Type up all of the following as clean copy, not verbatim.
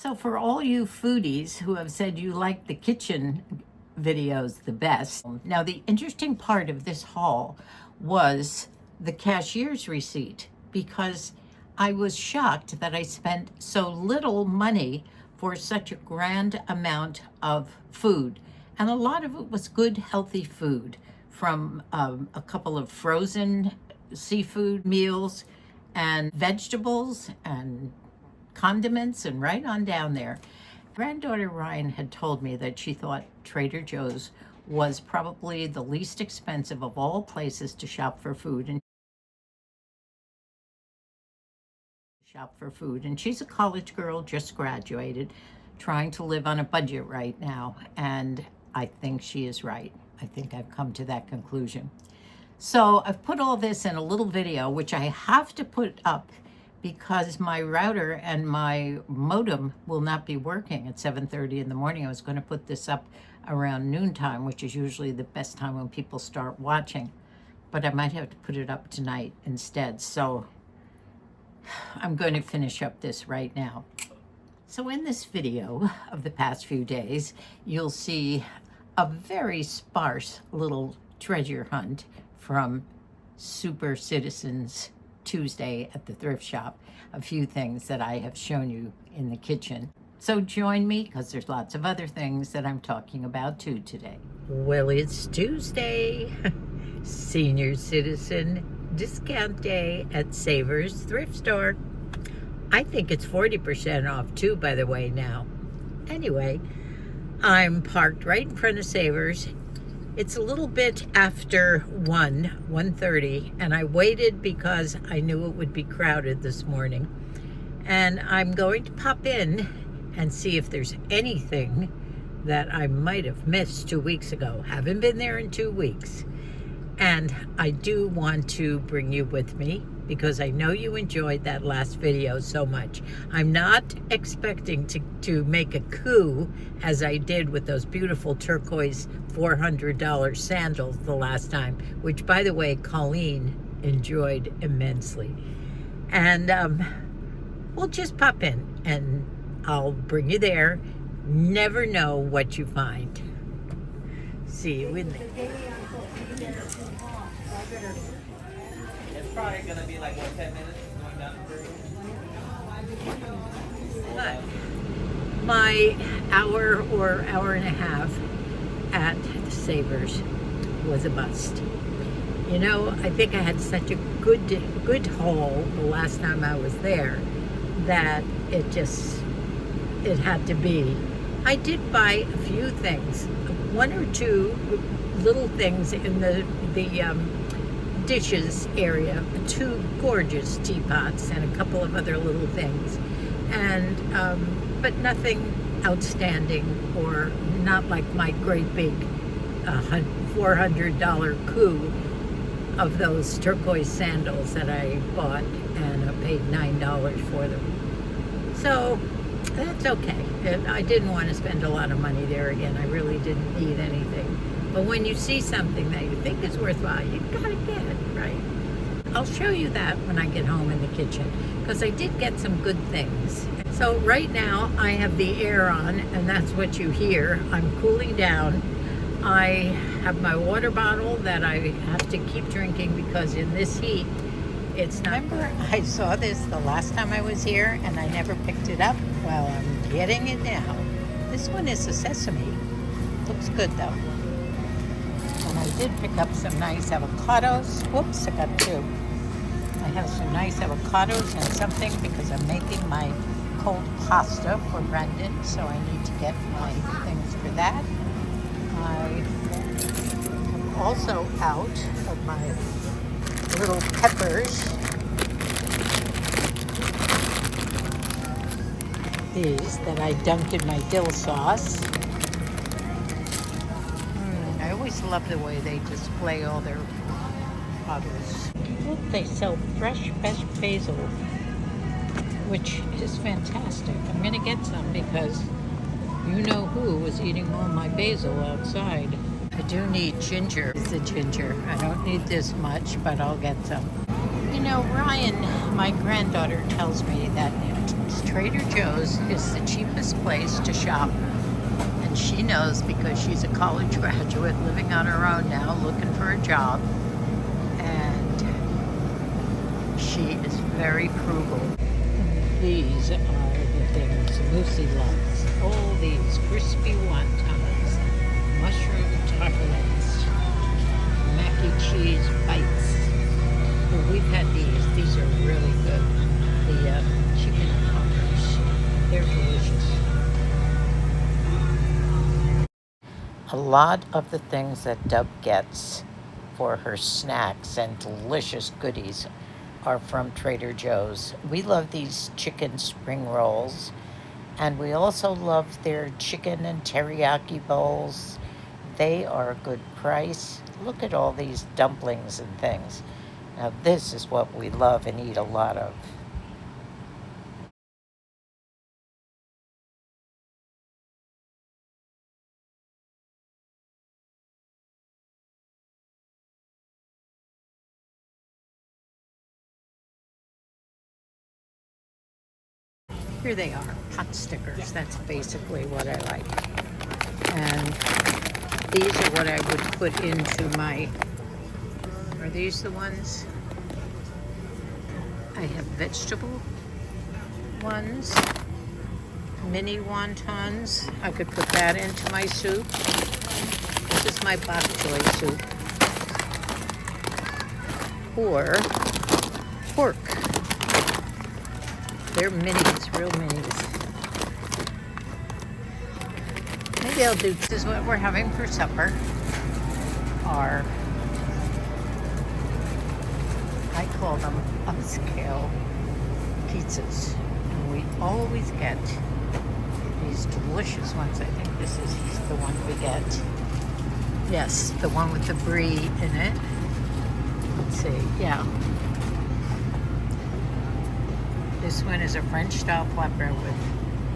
So for all you foodies who have said you like the kitchen videos the best, now the interesting part of this haul was the cashier's receipt, because I was shocked that I spent so little money for such a grand amount of food. And a lot of it was good, healthy food, from a couple of frozen seafood meals and vegetables and condiments and right on down there. Granddaughter Ryan had told me that she thought Trader Joe's was probably the least expensive of all places to shop for food. And she's a college girl, just graduated, trying to live on a budget right now. And I think she is right. I think I've come to that conclusion. So I've put all this in a little video, which I have to put up because my router and my modem will not be working at 7:30 in the morning. I was going to put this up around noontime, which is usually the best time when people start watching, but I might have to put it up tonight instead. So I'm going to finish up this right now. So in this video of the past few days, you'll see a very sparse little treasure hunt from Super Citizens Tuesday at the thrift shop. A few things that I have shown you in the kitchen. So join me, because there's lots of other things that I'm talking about too today. Well, it's Tuesday, Senior Citizen Discount Day at Savers Thrift Store. I think it's 40% off too, by the way, now. Anyway, I'm parked right in front of Savers. It's a little bit after 1:30, and I waited because I knew it would be crowded this morning. And I'm going to pop in and see if there's anything that I might have missed 2 weeks ago. Haven't been there in 2 weeks. And I do want to bring you with me because I know you enjoyed that last video so much. I'm not expecting to make a coup as I did with those beautiful turquoise $400 sandals the last time, which, by the way, Colleen enjoyed immensely. And we'll just pop in and I'll bring you there. Never know what you find. See you in there. It's probably gonna be like 10 minutes going down the But my hour or hour and a half at Savers was a bust. You know, I think I had such a good haul the last time I was there that it had to be. I did buy a few things, one or two little things in the dishes area, 2 gorgeous teapots and a couple of other little things, and but nothing outstanding, or not like my great big $400 coup of those turquoise sandals that I bought, and I paid $9 for them. So that's okay. I didn't want to spend a lot of money there again. I really didn't need anything. But when you see something that you think is worthwhile, you've got to get it, right? I'll show you that when I get home in the kitchen, because I did get some good things. So right now I have the air on, and that's what you hear. I'm cooling down. I have my water bottle that I have to keep drinking because in this heat, it's not. Remember, I saw this the last time I was here and I never picked it up? Well, I'm getting it now. This one is a sesame. Looks good though. And I did pick up some nice avocados. Whoops, I got 2. I have some nice avocados and something because I'm making my cold pasta for Brendan, so I need to get my things for that. I am also out of my little peppers. These that I dunked in my dill sauce. I always love the way they display all their bottles. Look, they sell fresh basil, which is fantastic. I'm going to get some because you know who was eating all my basil outside. I do need ginger. It's the ginger. I don't need this much, but I'll get some. You know, Ryan, my granddaughter, tells me that Trader Joe's is the cheapest place to shop. And she knows because she's a college graduate living on her own now, looking for a job. And she is very frugal. These are the things Lucy loves. All these crispy wontons, mushroom tartlets, mac and cheese bites. Well, we've had these. These are really good. The chicken poppers. They're delicious. A lot of the things that Dub gets for her snacks and delicious goodies are from Trader Joe's. We love these chicken spring rolls, and we also love their chicken and teriyaki bowls. They are a good price. Look at all these dumplings and things. Now, this is what we love and eat a lot of. Here they are, pot stickers. That's basically what I like. And these are what I would put into my, are these the ones? I have vegetable ones, mini wontons. I could put that into my soup. This is my bok choy soup. Or pork. They're minis, real minis. Maybe I'll do, this is what we're having for supper. Our, I call them upscale pizzas. And we always get these delicious ones. I think this is the one we get. Yes, the one with the brie in it. Let's see, yeah. This one is a French style flatbread with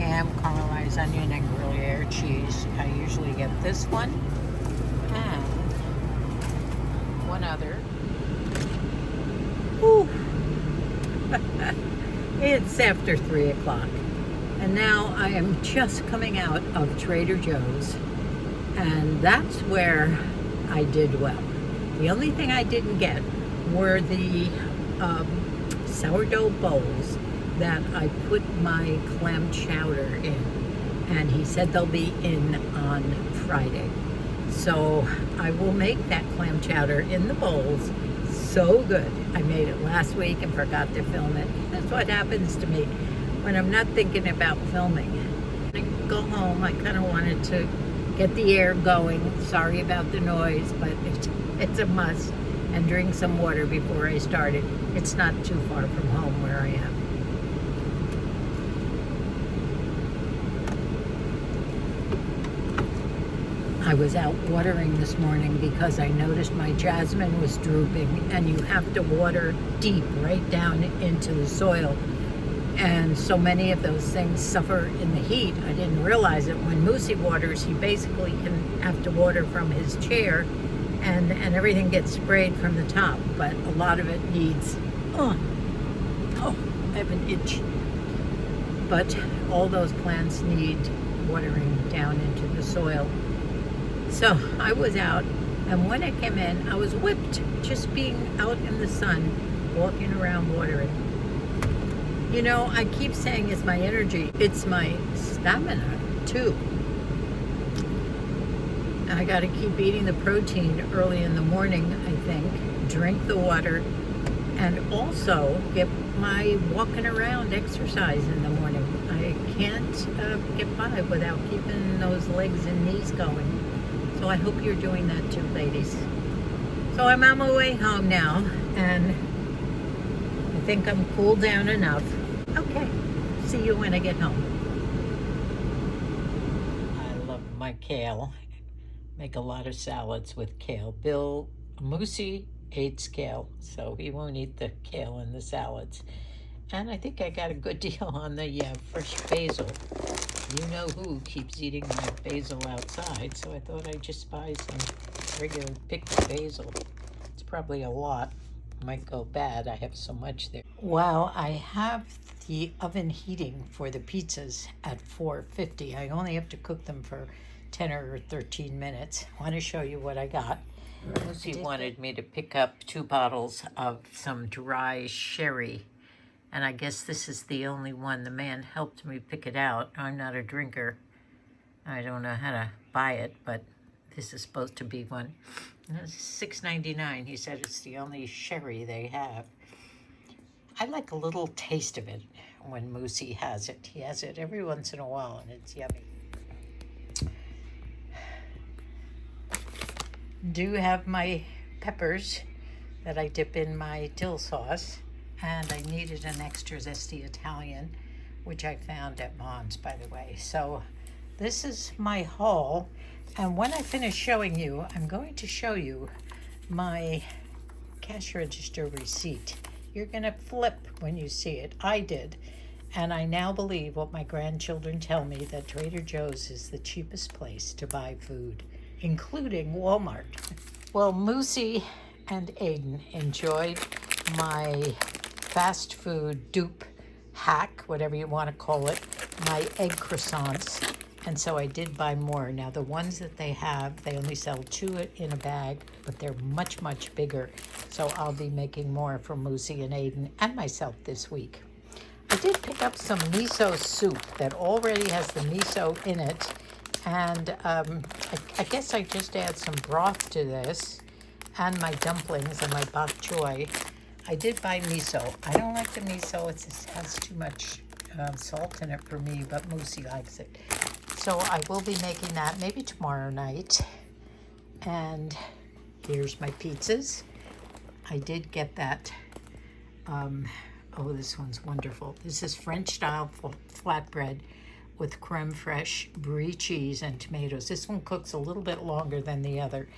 ham, caramelized onion, and Gruyere cheese. I usually get this one and one other. Ooh. It's after 3 o'clock, and now I am just coming out of Trader Joe's, and that's where I did well. The only thing I didn't get were the sourdough bowls that I put my clam chowder in, and he said they'll be in on Friday. So I will make that clam chowder in the bowls. So good. I made it last week and forgot to film it. That's what happens to me when I'm not thinking about filming. I go home, I kind of wanted to get the air going. Sorry about the noise, but it's a must. And drink some water before I started. It's not too far from home where I am. I was out watering this morning because I noticed my jasmine was drooping, and you have to water deep right down into the soil. And so many of those things suffer in the heat. I didn't realize it. When Moosey waters, he basically can have to water from his chair, and everything gets sprayed from the top. But a lot of it needs, I have an itch. But all those plants need watering down into the soil. So I was out, and when I came in, I was whipped just being out in the sun, walking around watering. You know, I keep saying it's my energy. It's my stamina, too. I got to keep eating the protein early in the morning, I think. Drink the water, and also get my walking around exercise in the morning. I can't get by without keeping those legs and knees going. So I hope you're doing that too, ladies. So I'm on my way home now, and I think I'm cooled down enough. Okay, see you when I get home. I love my kale. Make a lot of salads with kale. Bill Moosey hates kale, so he won't eat the kale in the salads. And I think I got a good deal on the fresh basil. You know who keeps eating my basil outside, so I thought I'd just buy some regular picked basil. It's probably a lot. Might go bad. I have so much there. Wow, I have the oven heating for the pizzas at 450. I only have to cook them for 10 or 13 minutes. I want to show you what I got. Lucy wanted me to pick up 2 bottles of some dry sherry, and I guess this is the only one. The man helped me pick it out. I'm not a drinker. I don't know how to buy it, but this is supposed to be one. It's $6.99. He said it's the only sherry they have. I like a little taste of it when Moosey has it. He has it every once in a while, and it's yummy. Do have my peppers that I dip in my dill sauce, and I needed an extra zesty Italian, which I found at Mom's, by the way. So this is my haul, and when I finish showing you, I'm going to show you my cash register receipt. You're gonna flip when you see it. I did, and I now believe what my grandchildren tell me, that Trader Joe's is the cheapest place to buy food, including Walmart. Well, Moosey and Aiden enjoyed my fast food dupe hack, whatever you want to call it, my egg croissants, and so I did buy more. Now the ones that they have, they only sell 2 in a bag, but they're much, much bigger, so I'll be making more for Moosey and Aiden and myself this week. I did pick up some miso soup that already has the miso in it, and I guess I just add some broth to this, and my dumplings and my bok choy. I did buy miso. I don't like the miso. It has too much salt in it for me, but Moosey likes it. So I will be making that maybe tomorrow night. And here's my pizzas. I did get that. Oh, this one's wonderful. This is French style flatbread with creme fraiche, brie cheese, and tomatoes. This one cooks a little bit longer than the other.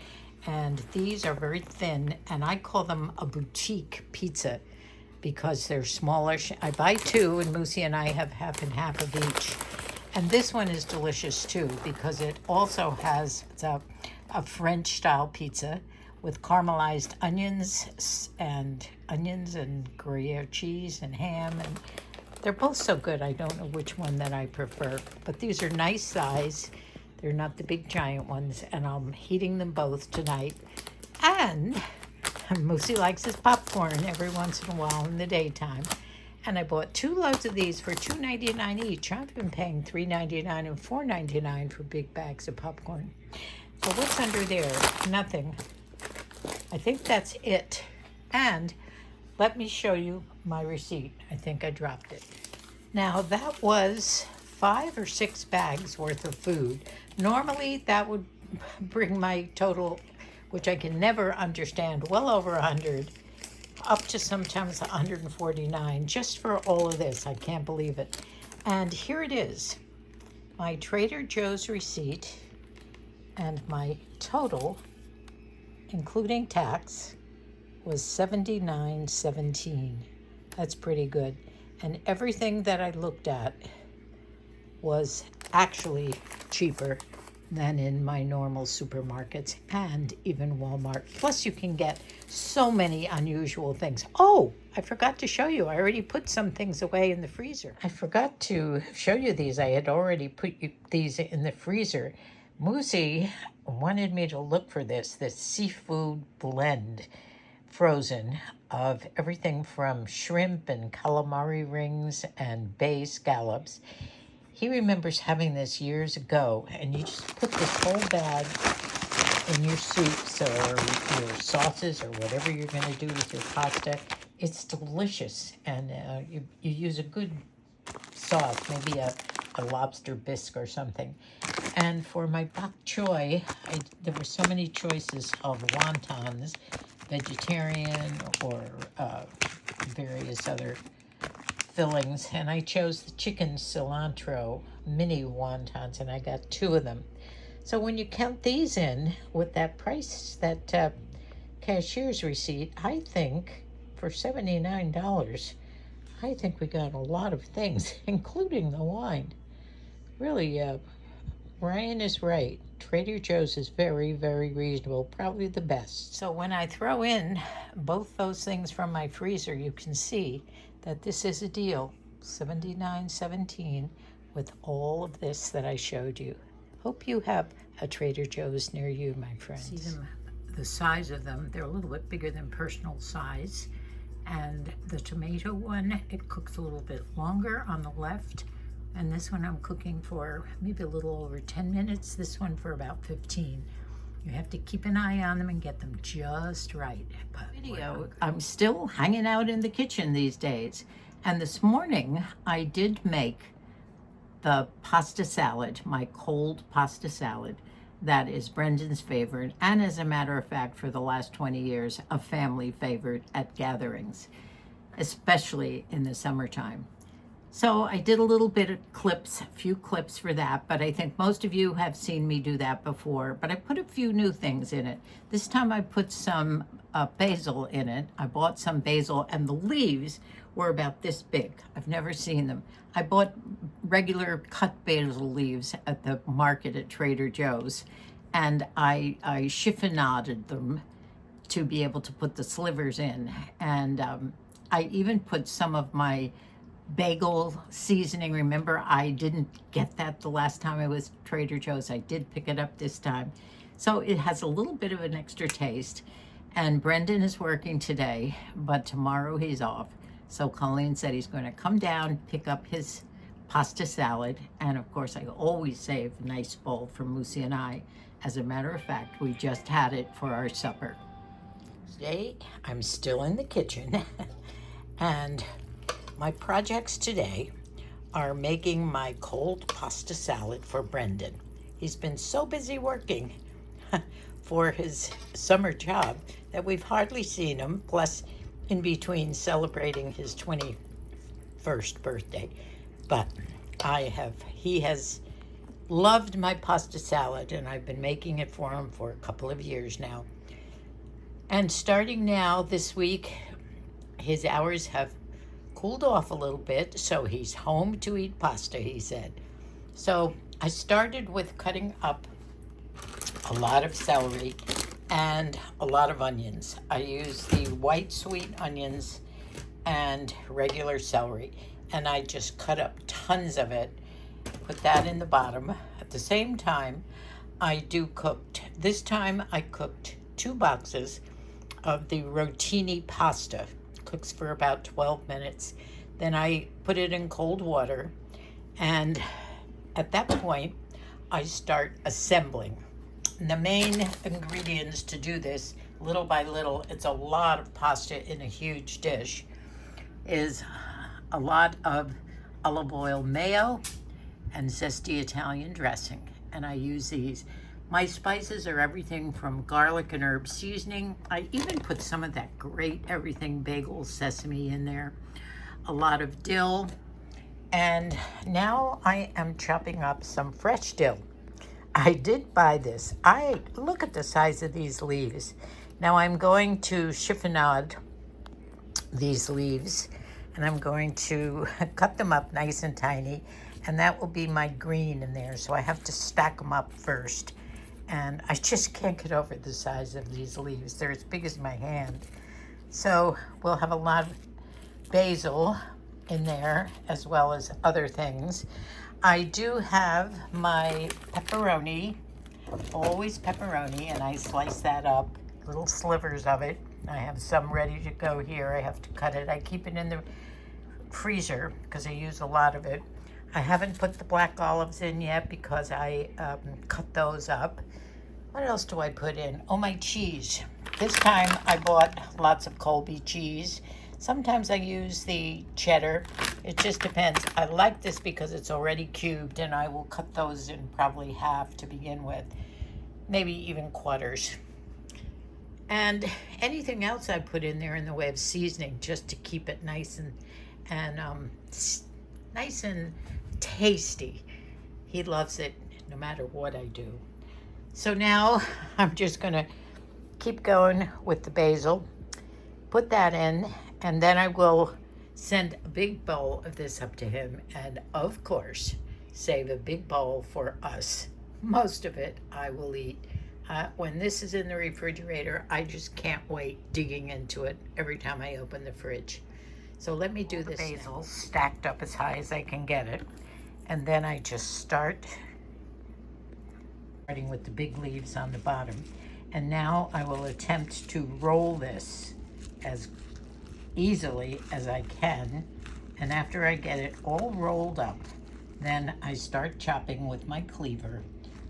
And these are very thin, and I call them a boutique pizza because they're smaller. I buy 2, and Moosey and I have half and half of each. And this one is delicious too because it also has a French style pizza with caramelized onions and Gruyere cheese and ham, and they're both so good. I don't know which one that I prefer, but these are nice size. They're not the big giant ones, and I'm heating them both tonight. And Moosey likes his popcorn every once in a while in the daytime. And I bought 2 loads of these for $2.99 each. I've been paying $3.99 and $4.99 for big bags of popcorn. So what's under there? Nothing. I think that's it. And let me show you my receipt. I think I dropped it. Now that was 5 or 6 bags worth of food. Normally that would bring my total, which I can never understand, well over 100, up to sometimes 149, just for all of this. I can't believe it. And here it is, my Trader Joe's receipt, and my total, including tax, was $79.17. That's pretty good. And everything that I looked at was actually cheaper than in my normal supermarkets and even Walmart. Plus you can get so many unusual things. Oh, I forgot to show you. I already put some things away in the freezer. I forgot to show you these. I had already put these in the freezer. Moosey wanted me to look for this seafood blend, frozen, of everything from shrimp and calamari rings and bay scallops. He remembers having this years ago, and you just put this whole bag in your soups or your sauces or whatever you're going to do with your pasta. It's delicious, and you use a good sauce, maybe a lobster bisque or something. And for my bok choy, there were so many choices of wontons, vegetarian or various other fillings, and I chose the chicken cilantro mini wontons, and I got 2 of them. So when you count these in with that price, that cashier's receipt, I think for $79, I think we got a lot of things, including the wine. Really, Ryan is right. Trader Joe's is very, very reasonable, probably the best. So when I throw in both those things from my freezer, you can see that this is a deal. $79.17 with all of this that I showed you. Hope you have a Trader Joe's near you, my friends. See them, the size of them, they're a little bit bigger than personal size. And the tomato one, it cooks a little bit longer on the left. And this one I'm cooking for maybe a little over 10 minutes. This one for about 15. You have to keep an eye on them and get them just right. But I'm still hanging out in the kitchen these days. And this morning I did make the pasta salad, my cold pasta salad. That is Brendan's favorite, and as a matter of fact, for the last 20 years, a family favorite at gatherings, especially in the summertime. So I did a little bit of clips, a few clips for that, but I think most of you have seen me do that before, but I put a few new things in it. This time I put some basil in it. I bought some basil, and the leaves were about this big. I've never seen them. I bought regular cut basil leaves at the market at Trader Joe's, and I chiffonaded them to be able to put the slivers in. And I even put some of my bagel seasoning. Remember, I didn't get that the last time I was at Trader Joe's. I did pick it up this time. So it has a little bit of an extra taste. And Brendan is working today, but tomorrow he's off. So Colleen said he's going to come down, pick up his pasta salad. And of course, I always save a nice bowl for Moosey and I. As a matter of fact, we just had it for our supper. Today, I'm still in the kitchen. And my projects today are making my cold pasta salad for Brendan. He's been so busy working for his summer job that we've hardly seen him, plus in between celebrating his 21st birthday. But he has loved my pasta salad, and I've been making it for him for a couple of years now. And starting now this week, his hours have cooled off a little bit, so he's home to eat pasta, he said. So I started with cutting up a lot of celery and a lot of onions. I use the white sweet onions and regular celery, and I just cut up tons of it, put that in the bottom. At the same time, this time I cooked 2 boxes of the rotini pasta. Cooks for about 12 minutes. Then I put it in cold water, and at that point I start assembling. And the main ingredients to do this, little by little, it's a lot of pasta in a huge dish, is a lot of olive oil mayo and zesty Italian dressing. And I use these. My spices are everything from garlic and herb seasoning. I even put some of that great everything bagel sesame in there. A lot of dill. And now I am chopping up some fresh dill. I did buy this. Look at the size of these leaves. Now I'm going to chiffonade these leaves, and I'm going to cut them up nice and tiny, and that will be my green in there. So I have to stack them up first. And I just can't get over the size of these leaves. They're as big as my hand. So we'll have a lot of basil in there, as well as other things. I do have my pepperoni, always pepperoni, and I slice that up, little slivers of it. I have some ready to go here. I have to cut it. I keep it in the freezer because I use a lot of it. I haven't put the black olives in yet because I cut those up. What else do I put in? Oh, my cheese. This time I bought lots of Colby cheese. Sometimes I use the cheddar. It just depends. I like this because it's already cubed, and I will cut those in probably half to begin with, maybe even quarters. And anything else I put in there in the way of seasoning, just to keep it nice and tasty. He loves it no matter what I do. So now I'm just gonna keep going with the basil, put that in, and then I will send a big bowl of this up to him, and of course save a big bowl for us. Most of it I will eat. When this is in the refrigerator, I just can't wait digging into it every time I open the fridge. So let me do this. Basil stacked up as high as I can get it. And then I just starting with the big leaves on the bottom. And now I will attempt to roll this as easily as I can. And after I get it all rolled up, then I start chopping with my cleaver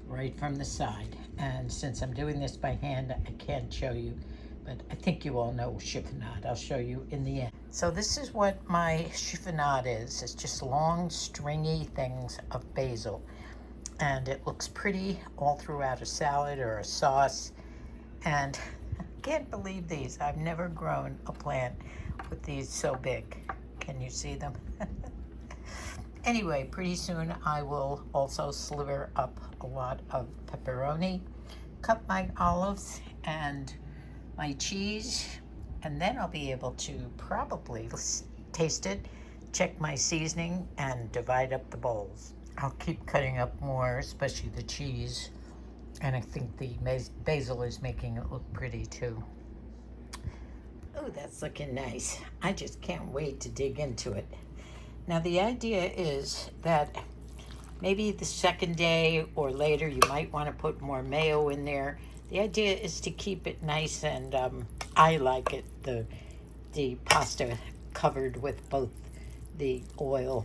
right from the side. And since I'm doing this by hand, I can't show you, but I think you all know chiffonade. I'll show you in the end. So this is what my chiffonade is. It's just long, stringy things of basil. And it looks pretty all throughout a salad or a sauce. And I can't believe these. I've never grown a plant with these so big. Can you see them? Anyway, pretty soon I will also sliver up a lot of pepperoni, cut my olives and my cheese, and then I'll be able to probably taste it, check my seasoning, and divide up the bowls. I'll keep cutting up more, especially the cheese, and I think the basil is making it look pretty too. Oh, that's looking nice. I just can't wait to dig into it. Now the idea is that maybe the second day or later you might want to put more mayo in there. The idea is to keep it nice, and I like it, the pasta covered with both the oil,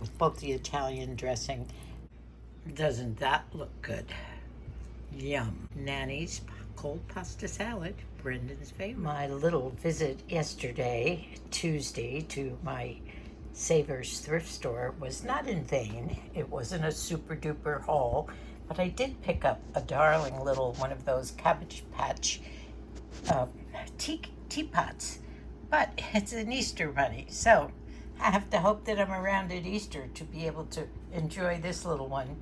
with both the Italian dressing. Doesn't that look good? Yum. Nanny's cold pasta salad, Brendan's favorite. My little visit yesterday, Tuesday, to my Savers thrift store was not in vain. It wasn't a super duper haul, but I did pick up a darling little one of those Cabbage Patch teapots. But it's an Easter bunny, so I have to hope that I'm around at Easter to be able to enjoy this little one.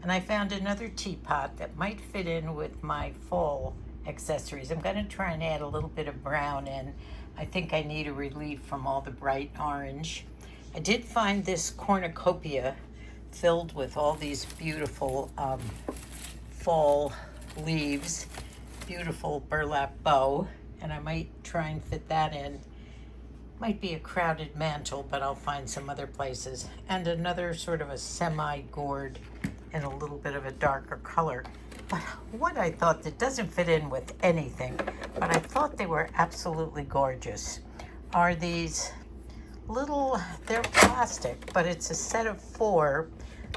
And I found another teapot that might fit in with my fall accessories. I'm going to try and add a little bit of brown in. I think I need a relief from all the bright orange. I did find this cornucopia filled with all these beautiful fall leaves, beautiful burlap bow, and I might try and fit that in. Might be a crowded mantle, but I'll find some other places. And another sort of a semi-gourd in a little bit of a darker color. But what I thought that doesn't fit in with anything, but I thought they were absolutely gorgeous, are these little, they're plastic, but it's a set of 4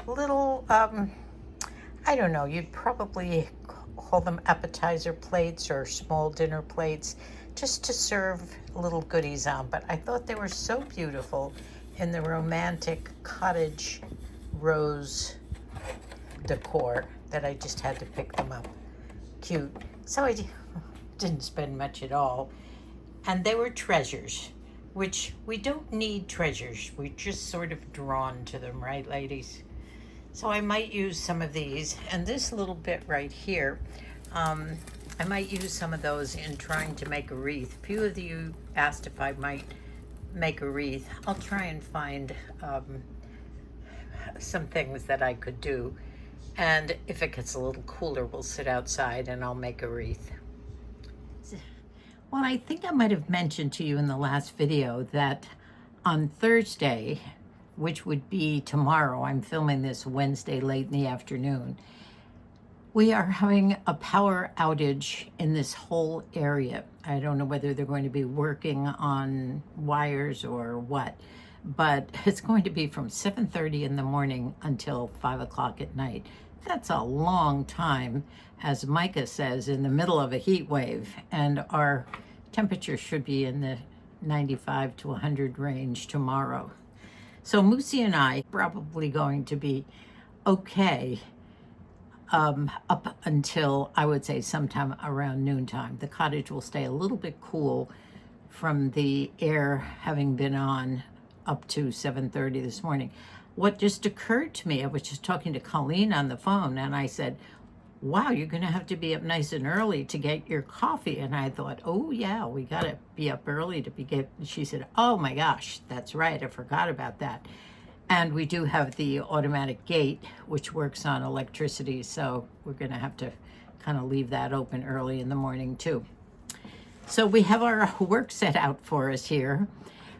little, I don't know, you'd probably call them appetizer plates or small dinner plates, just to serve little goodies on. But I thought they were so beautiful in the romantic cottage rose decor that I just had to pick them up. Cute. So I didn't spend much at all. And they were treasures, which we don't need treasures. We're just sort of drawn to them, right, ladies? So I might use some of these. And this little bit right here, I might use some of those in trying to make a wreath. A few of you asked if I might make a wreath. I'll try and find some things that I could do. And if it gets a little cooler, we'll sit outside and I'll make a wreath. Well, I think I might have mentioned to you in the last video that on Thursday, which would be tomorrow, I'm filming this Wednesday late in the afternoon, we are having a power outage in this whole area. I don't know whether they're going to be working on wires or what, but it's going to be from 7:30 in the morning until 5 o'clock at night. That's a long time, as Micah says, in the middle of a heat wave, and our temperature should be in the 95 to 100 range tomorrow. So Moosey and I are probably going to be okay up until, I would say, sometime around noontime. The cottage will stay a little bit cool from the air having been on up to 7:30 this morning. What just occurred to me, I was just talking to Colleen on the phone, and I said, wow, you're going to have to be up nice and early to get your coffee. And I thought, oh yeah, we got to be up early to get. She said, oh my gosh, that's right, I forgot about that. And we do have the automatic gate, which works on electricity, so we're going to have to kind of leave that open early in the morning too. So we have our work set out for us here.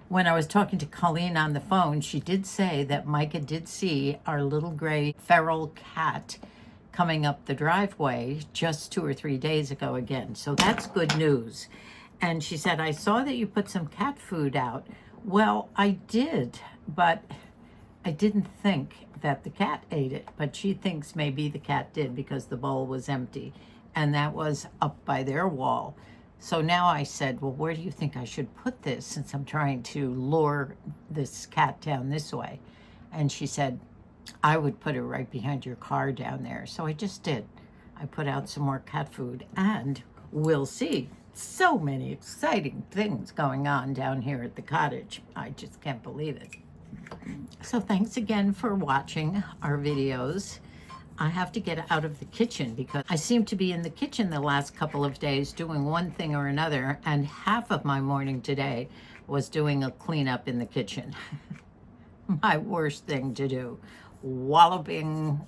When I was talking to Colleen on the phone, she did say that Micah did see our little gray feral cat coming up the driveway just 2 or 3 days ago again. So that's good news. And she said, I saw that you put some cat food out. Well, I did, but I didn't think that the cat ate it. But she thinks maybe the cat did because the bowl was empty. And that was up by their wall. So now I said, well, where do you think I should put this since I'm trying to lure this cat down this way? And she said, I would put it right behind your car down there. So I just did. I put out some more cat food, and we'll see. So many exciting things going on down here at the cottage. I just can't believe it. So thanks again for watching our videos. I have to get out of the kitchen because I seem to be in the kitchen the last couple of days doing one thing or another, and half of my morning today was doing a cleanup in the kitchen. My worst thing to do, walloping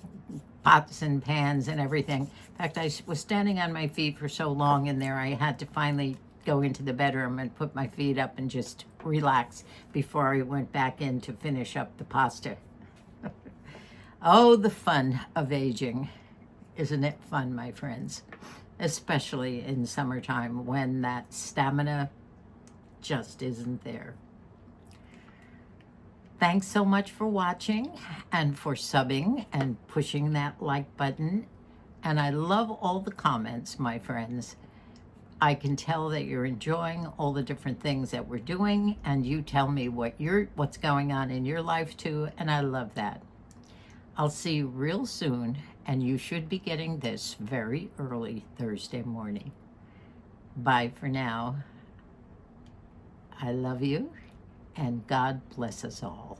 pots and pans and everything. In fact, I was standing on my feet for so long in there, I had to finally go into the bedroom and put my feet up and just relax before I went back in to finish up the pasta. Oh, the fun of aging. Isn't it fun, my friends? Especially in summertime when that stamina just isn't there. Thanks so much for watching and for subbing and pushing that like button. And I love all the comments, my friends. I can tell that you're enjoying all the different things that we're doing, and you tell me what's going on in your life too, and I love that. I'll see you real soon, and you should be getting this very early Thursday morning. Bye for now. I love you, and God bless us all.